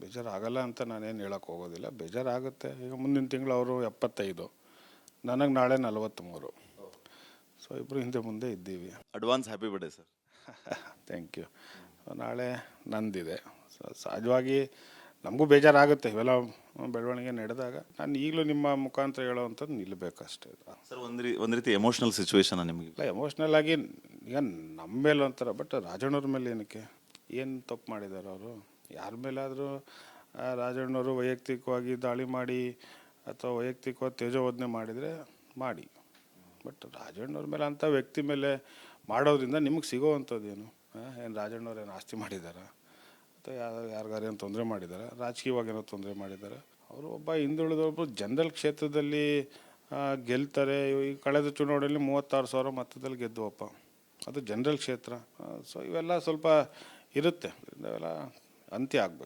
ಬೇಜಾರಾಗಲ್ಲ ಅಂತ ನಾನೇನು ಹೇಳೋಕ್ಕೆ ಹೋಗೋದಿಲ್ಲ, ಬೇಜಾರಾಗುತ್ತೆ. ಈಗ ಮುಂದಿನ ತಿಂಗಳು ಅವರು 75, ನನಗೆ ನಾಳೆ 43. ಸೊ ಇಬ್ಬರು ಹಿಂದೆ ಮುಂದೆ ಇದ್ದೀವಿ. Advance happy birthday sir. Thank you. ನಾಳೆ ನಂದಿದೆ. ಸಹಜವಾಗಿ ನಮಗೂ ಬೇಜಾರಾಗುತ್ತೆ ಇವೆಲ್ಲ ಬೆಳವಣಿಗೆ ನಡೆದಾಗ. ನಾನು ಈಗಲೂ ನಿಮ್ಮ ಮುಖಾಂತರ ಹೇಳೋವಂಥದ್ದು ನಿಲ್ಲಬೇಕಷ್ಟೇ. ಸರ್ ಒಂದು ರೀತಿ ಎಮೋಷ್ನಲ್ ಸಿಚುವೇಶನ್ ನಿಮಗೆ? ಇಲ್ಲ, ಎಮೋಷ್ನಲ್ ಆಗಿ ಈಗ ನಮ್ಮ ಮೇಲೆ ಒಂಥರ, ಬಟ್ ರಾಜಣ್ಣವ್ರ ಮೇಲೆ ಏನಕ್ಕೆ, ಏನು ತಪ್ಪು ಮಾಡಿದ್ದಾರೆ ಅವರು? ಯಾರ ಮೇಲಾದರೂ ರಾಜಣ್ಣವರು ವೈಯಕ್ತಿಕವಾಗಿ ದಾಳಿ ಮಾಡಿ ಅಥವಾ ವೈಯಕ್ತಿಕವಾಗಿ ತೇಜೋವಧನೆ ಮಾಡಿದರೆ ಮಾಡಿ, ಬಟ್ ರಾಜಣ್ಣವ್ರ ಮೇಲೆ ಅಂಥ ವ್ಯಕ್ತಿ ಮೇಲೆ ಮಾಡೋದ್ರಿಂದ ನಿಮಗೆ ಸಿಗೋವಂಥದ್ದು ಏನು? ಏನು ರಾಜಣ್ಣವ್ರು ಏನು ಆಸ್ತಿ ಮಾಡಿದ್ದಾರೆ ಅಥವಾ ಯಾರಿಗಾರೇನು ತೊಂದರೆ ಮಾಡಿದ್ದಾರೆ? ರಾಜಕೀಯವಾಗಿ ಏನೋ ತೊಂದರೆ ಮಾಡಿದ್ದಾರೆ? ಅವರು ಒಬ್ಬ ಹಿಂದುಳಿದೊಬ್ಬರು ಜನರಲ್ ಕ್ಷೇತ್ರದಲ್ಲಿ ಗೆಲ್ತಾರೆ. ಈ ಕಳೆದ ಚುನಾವಣೆಯಲ್ಲಿ 36,000 ಮತದಲ್ಲಿ ಗೆದ್ದುವಪ್ಪ, ಅದು ಜನರಲ್ ಕ್ಷೇತ್ರ. ಸೊ ಇವೆಲ್ಲ ಸ್ವಲ್ಪ ಇರುತ್ತೆ, ಇವೆಲ್ಲ ಅಂತ್ಯ ಆಗಬೇಕು.